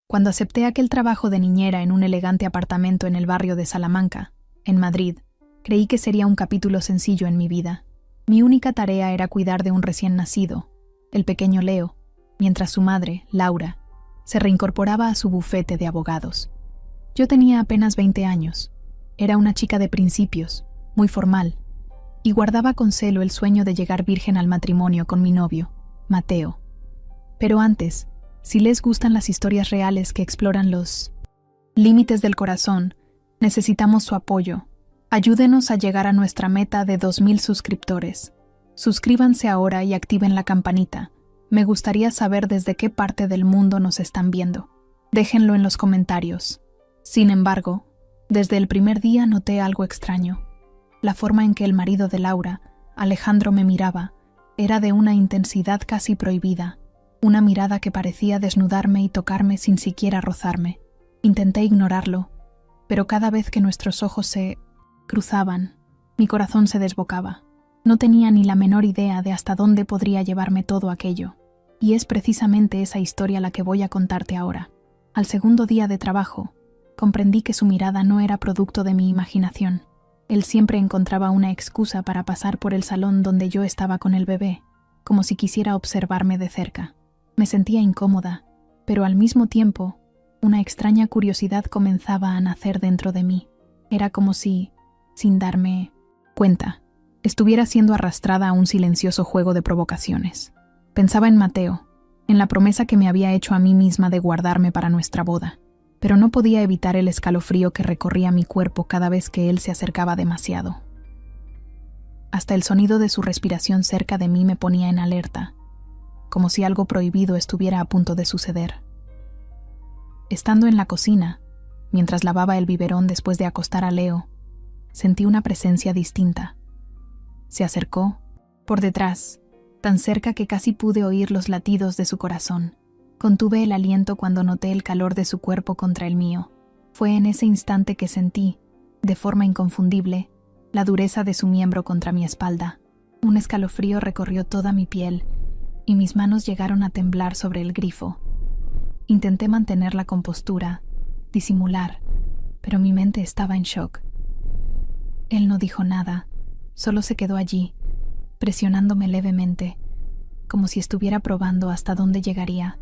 Cuando acepté aquel trabajo de niñera en un elegante apartamento en el barrio de Salamanca, en Madrid, creí que sería un capítulo sencillo en mi vida. Mi única tarea era cuidar de un recién nacido, el pequeño Leo, mientras su madre, Laura, se reincorporaba a su bufete de abogados. Yo tenía apenas 20 años. Era una chica de principios, muy formal, y guardaba con celo el sueño de llegar virgen al matrimonio con mi novio, Mateo. Pero antes, si les gustan las historias reales que exploran los límites del corazón, necesitamos su apoyo. Ayúdenos a llegar a nuestra meta de 2,000 suscriptores. Suscríbanse ahora y activen la campanita. Me gustaría saber desde qué parte del mundo nos están viendo. Déjenlo en los comentarios. Sin embargo, desde el primer día noté algo extraño. La forma en que el marido de Laura, Alejandro, me miraba era de una intensidad casi prohibida, una mirada que parecía desnudarme y tocarme sin siquiera rozarme. Intenté ignorarlo, pero cada vez que nuestros ojos se cruzaban, mi corazón se desbocaba. No tenía ni la menor idea de hasta dónde podría llevarme todo aquello, y es precisamente esa historia la que voy a contarte ahora. Al segundo día de trabajo, comprendí que su mirada no era producto de mi imaginación. Él siempre encontraba una excusa para pasar por el salón donde yo estaba con el bebé, como si quisiera observarme de cerca. Me sentía incómoda, pero al mismo tiempo, una extraña curiosidad comenzaba a nacer dentro de mí. Era como si, sin darme cuenta, estuviera siendo arrastrada a un silencioso juego de provocaciones. Pensaba en Mateo, en la promesa que me había hecho a mí misma de guardarme para nuestra boda, pero no podía evitar el escalofrío que recorría mi cuerpo cada vez que él se acercaba demasiado. Hasta el sonido de su respiración cerca de mí me ponía en alerta, como si algo prohibido estuviera a punto de suceder. Estando en la cocina, mientras lavaba el biberón después de acostar a Leo, sentí una presencia distinta. Se acercó, por detrás, tan cerca que casi pude oír los latidos de su corazón. Contuve el aliento cuando noté el calor de su cuerpo contra el mío. Fue en ese instante que sentí, de forma inconfundible, la dureza de su miembro contra mi espalda. Un escalofrío recorrió toda mi piel, y mis manos llegaron a temblar sobre el grifo. Intenté mantener la compostura, disimular, pero mi mente estaba en shock. Él no dijo nada, solo se quedó allí, presionándome levemente, como si estuviera probando hasta dónde llegaría.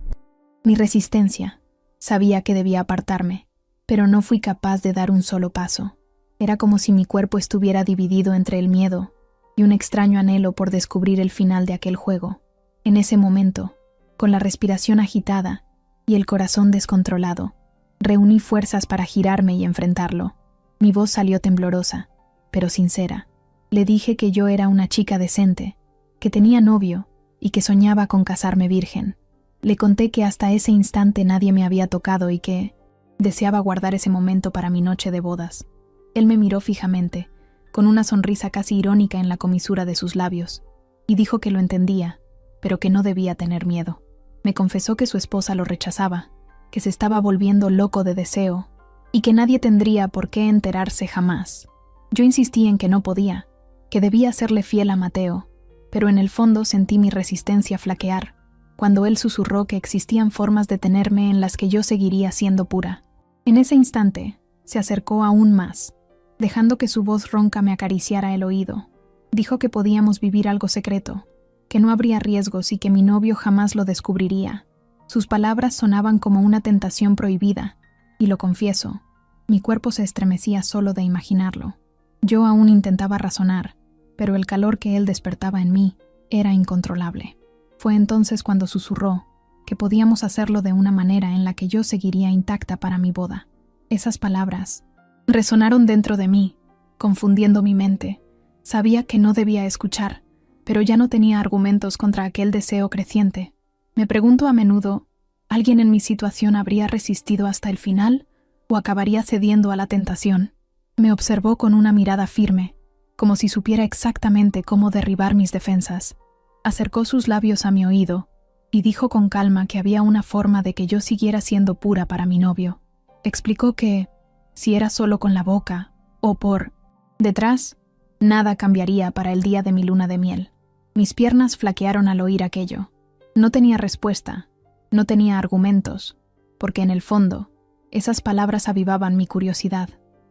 Mi resistencia. Sabía que debía apartarme, pero no fui capaz de dar un solo paso. Era como si mi cuerpo estuviera dividido entre el miedo y un extraño anhelo por descubrir el final de aquel juego. En ese momento, con la respiración agitada y el corazón descontrolado, reuní fuerzas para girarme y enfrentarlo. Mi voz salió temblorosa, pero sincera. Le dije que yo era una chica decente, que tenía novio y que soñaba con casarme virgen. Le conté que hasta ese instante nadie me había tocado y que deseaba guardar ese momento para mi noche de bodas. Él me miró fijamente, con una sonrisa casi irónica en la comisura de sus labios, y dijo que lo entendía, pero que no debía tener miedo. Me confesó que su esposa lo rechazaba, que se estaba volviendo loco de deseo, y que nadie tendría por qué enterarse jamás. Yo insistí en que no podía, que debía serle fiel a Mateo, pero en el fondo sentí mi resistencia flaquear, cuando él susurró que existían formas de tenerme en las que yo seguiría siendo pura. En ese instante, se acercó aún más, dejando que su voz ronca me acariciara el oído. Dijo que podíamos vivir algo secreto, que no habría riesgos y que mi novio jamás lo descubriría. Sus palabras sonaban como una tentación prohibida, y lo confieso, mi cuerpo se estremecía solo de imaginarlo. Yo aún intentaba razonar, pero el calor que él despertaba en mí era incontrolable. Fue entonces cuando susurró que podíamos hacerlo de una manera en la que yo seguiría intacta para mi boda. Esas palabras resonaron dentro de mí, confundiendo mi mente. Sabía que no debía escuchar, pero ya no tenía argumentos contra aquel deseo creciente. Me pregunto a menudo, ¿alguien en mi situación habría resistido hasta el final o acabaría cediendo a la tentación? Me observó con una mirada firme, como si supiera exactamente cómo derribar mis defensas. Acercó sus labios a mi oído y dijo con calma que había una forma de que yo siguiera siendo pura para mi novio. Explicó que, si era solo con la boca o por detrás, nada cambiaría para el día de mi luna de miel. Mis piernas flaquearon al oír aquello. No tenía respuesta, no tenía argumentos, porque en el fondo, esas palabras avivaban mi curiosidad.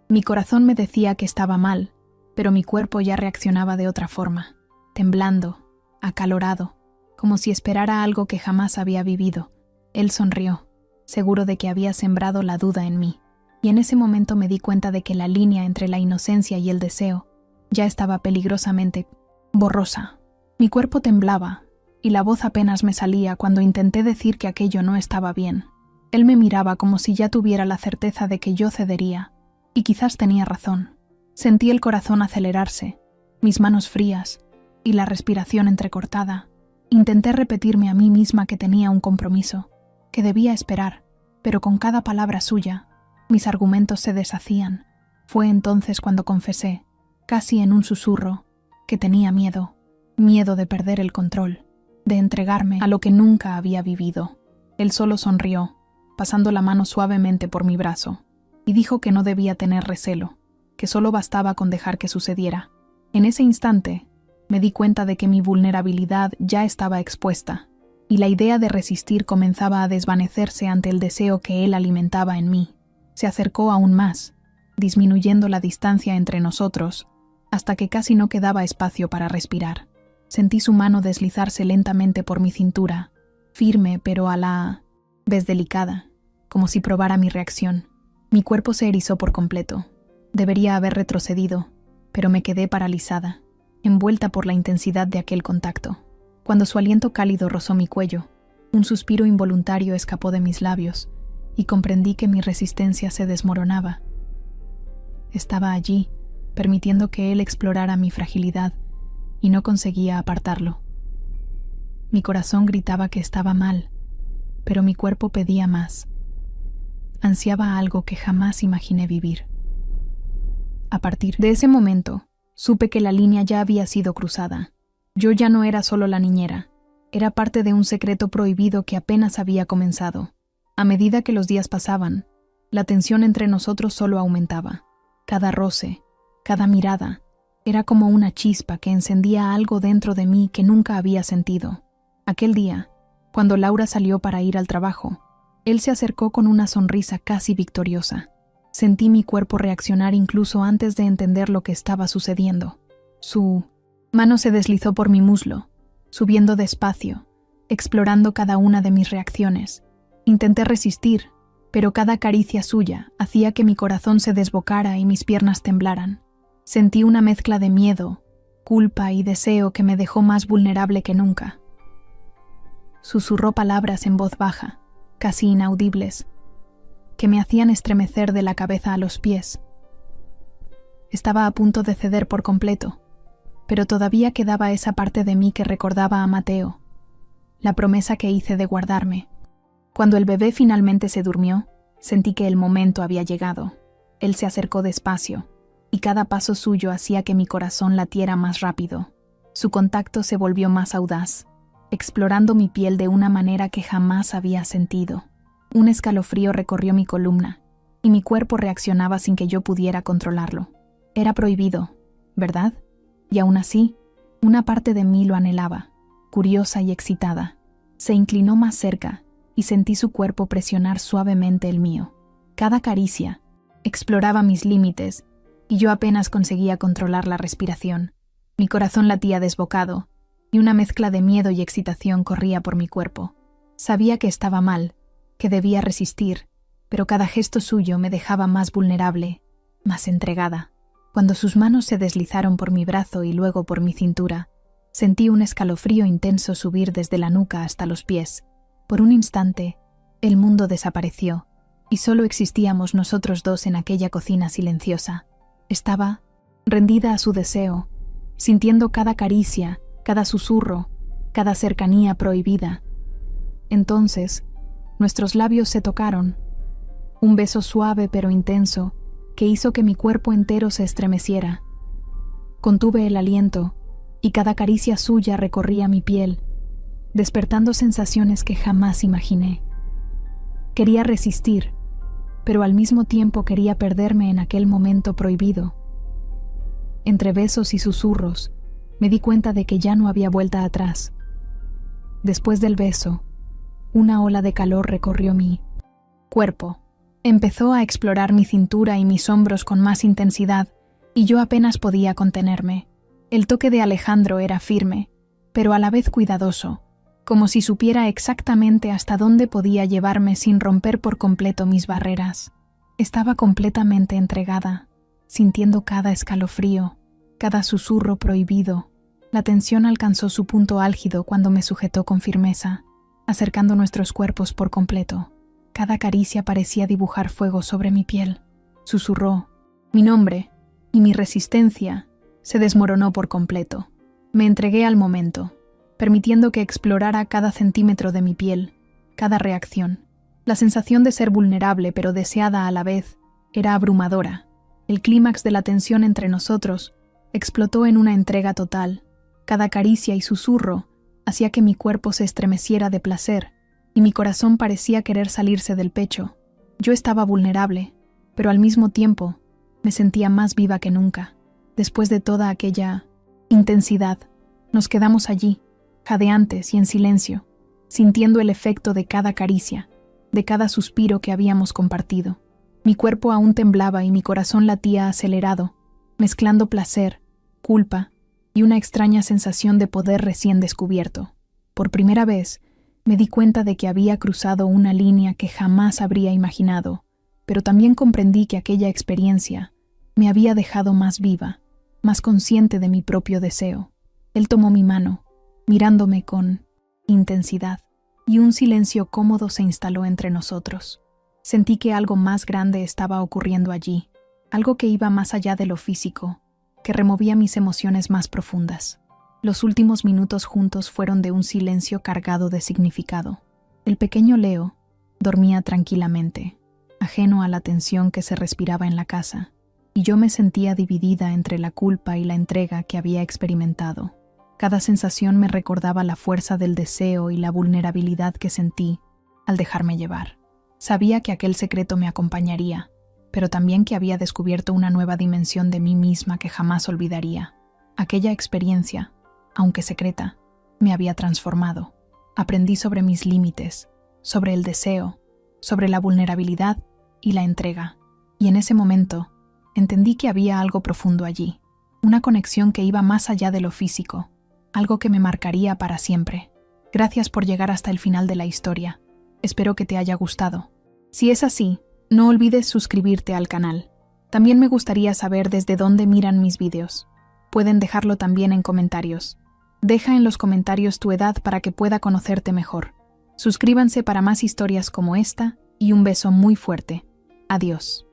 Mi corazón me decía que estaba mal, pero mi cuerpo ya reaccionaba de otra forma, temblando, acalorado, como si esperara algo que jamás había vivido. Él sonrió, seguro de que había sembrado la duda en mí, y en ese momento me di cuenta de que la línea entre la inocencia y el deseo ya estaba peligrosamente borrosa. Mi cuerpo temblaba, y la voz apenas me salía cuando intenté decir que aquello no estaba bien. Él me miraba como si ya tuviera la certeza de que yo cedería, y quizás tenía razón. Sentí el corazón acelerarse, mis manos frías y la respiración entrecortada. Intenté repetirme a mí misma que tenía un compromiso, que debía esperar, pero con cada palabra suya, mis argumentos se deshacían. Fue entonces cuando confesé, casi en un susurro, que tenía miedo de perder el control, de entregarme a lo que nunca había vivido. Él solo sonrió, pasando la mano suavemente por mi brazo, y dijo que no debía tener recelo, que solo bastaba con dejar que sucediera. En ese instante, me di cuenta de que mi vulnerabilidad ya estaba expuesta, y la idea de resistir comenzaba a desvanecerse ante el deseo que él alimentaba en mí. Se acercó aún más, disminuyendo la distancia entre nosotros, hasta que casi no quedaba espacio para respirar. Sentí su mano deslizarse lentamente por mi cintura, firme pero a la vez delicada, como si probara mi reacción. Mi cuerpo se erizó por completo. Debería haber retrocedido, pero me quedé paralizada, envuelta por la intensidad de aquel contacto. Cuando su aliento cálido rozó mi cuello, un suspiro involuntario escapó de mis labios y comprendí que mi resistencia se desmoronaba. Estaba allí, permitiendo que él explorara mi fragilidad, y no conseguía apartarlo. Mi corazón gritaba que estaba mal, pero mi cuerpo pedía más. Ansiaba algo que jamás imaginé vivir. A partir de ese momento, supe que la línea ya había sido cruzada. Yo ya no era solo la niñera, era parte de un secreto prohibido que apenas había comenzado. A medida que los días pasaban, la tensión entre nosotros solo aumentaba. Cada roce, cada mirada, era como una chispa que encendía algo dentro de mí que nunca había sentido. Aquel día, cuando Laura salió para ir al trabajo, él se acercó con una sonrisa casi victoriosa. Sentí mi cuerpo reaccionar incluso antes de entender lo que estaba sucediendo. Su mano se deslizó por mi muslo, subiendo despacio, explorando cada una de mis reacciones. Intenté resistir, pero cada caricia suya hacía que mi corazón se desbocara y mis piernas temblaran. Sentí una mezcla de miedo, culpa y deseo que me dejó más vulnerable que nunca. Susurró palabras en voz baja, casi inaudibles, que me hacían estremecer de la cabeza a los pies. Estaba a punto de ceder por completo, pero todavía quedaba esa parte de mí que recordaba a Mateo, la promesa que hice de guardarme. Cuando el bebé finalmente se durmió, sentí que el momento había llegado. Él se acercó despacio, y cada paso suyo hacía que mi corazón latiera más rápido. Su contacto se volvió más audaz, explorando mi piel de una manera que jamás había sentido. Un escalofrío recorrió mi columna, y mi cuerpo reaccionaba sin que yo pudiera controlarlo. Era prohibido, ¿verdad? Y aún así, una parte de mí lo anhelaba, curiosa y excitada. Se inclinó más cerca, y sentí su cuerpo presionar suavemente el mío. Cada caricia exploraba mis límites, y yo apenas conseguía controlar la respiración. Mi corazón latía desbocado, y una mezcla de miedo y excitación corría por mi cuerpo. Sabía que estaba mal, que debía resistir, pero cada gesto suyo me dejaba más vulnerable, más entregada. Cuando sus manos se deslizaron por mi brazo y luego por mi cintura, sentí un escalofrío intenso subir desde la nuca hasta los pies. Por un instante, el mundo desapareció, y solo existíamos nosotros dos en aquella cocina silenciosa. Estaba rendida a su deseo, sintiendo cada caricia, cada susurro, cada cercanía prohibida. Entonces, nuestros labios se tocaron, un beso suave pero intenso que hizo que mi cuerpo entero se estremeciera. Contuve el aliento, y cada caricia suya recorría mi piel, despertando sensaciones que jamás imaginé. Quería resistir, pero al mismo tiempo quería perderme en aquel momento prohibido. Entre besos y susurros, me di cuenta de que ya no había vuelta atrás. Después del beso, una ola de calor recorrió mi cuerpo. Empezó a explorar mi cintura y mis hombros con más intensidad, y yo apenas podía contenerme. El toque de Alejandro era firme, pero a la vez cuidadoso, como si supiera exactamente hasta dónde podía llevarme sin romper por completo mis barreras. Estaba completamente entregada, sintiendo cada escalofrío, cada susurro prohibido. La tensión alcanzó su punto álgido cuando me sujetó con firmeza, acercando nuestros cuerpos por completo. Cada caricia parecía dibujar fuego sobre mi piel. Susurró mi nombre, y mi resistencia se desmoronó por completo. Me entregué al momento, permitiendo que explorara cada centímetro de mi piel, cada reacción. La sensación de ser vulnerable pero deseada a la vez era abrumadora. El clímax de la tensión entre nosotros explotó en una entrega total. Cada caricia y susurro hacía que mi cuerpo se estremeciera de placer y mi corazón parecía querer salirse del pecho. Yo estaba vulnerable, pero al mismo tiempo me sentía más viva que nunca. Después de toda aquella intensidad, nos quedamos allí, jadeantes y en silencio, sintiendo el efecto de cada caricia, de cada suspiro que habíamos compartido. Mi cuerpo aún temblaba y mi corazón latía acelerado, mezclando placer, culpa y una extraña sensación de poder recién descubierto. Por primera vez, me di cuenta de que había cruzado una línea que jamás habría imaginado, pero también comprendí que aquella experiencia me había dejado más viva, más consciente de mi propio deseo. Él tomó mi mano, mirándome con intensidad, y un silencio cómodo se instaló entre nosotros. Sentí que algo más grande estaba ocurriendo allí, algo que iba más allá de lo físico, que removía mis emociones más profundas. Los últimos minutos juntos fueron de un silencio cargado de significado. El pequeño Leo dormía tranquilamente, ajeno a la tensión que se respiraba en la casa, y yo me sentía dividida entre la culpa y la entrega que había experimentado. Cada sensación me recordaba la fuerza del deseo y la vulnerabilidad que sentí al dejarme llevar. Sabía que aquel secreto me acompañaría, pero también que había descubierto una nueva dimensión de mí misma que jamás olvidaría. Aquella experiencia, aunque secreta, me había transformado. Aprendí sobre mis límites, sobre el deseo, sobre la vulnerabilidad y la entrega. Y en ese momento, entendí que había algo profundo allí, una conexión que iba más allá de lo físico, algo que me marcaría para siempre. Gracias por llegar hasta el final de la historia. Espero que te haya gustado. Si es así, no olvides suscribirte al canal. También me gustaría saber desde dónde miran mis vídeos. Pueden dejarlo también en comentarios. Deja en los comentarios tu edad para que pueda conocerte mejor. Suscríbanse para más historias como esta y un beso muy fuerte. Adiós.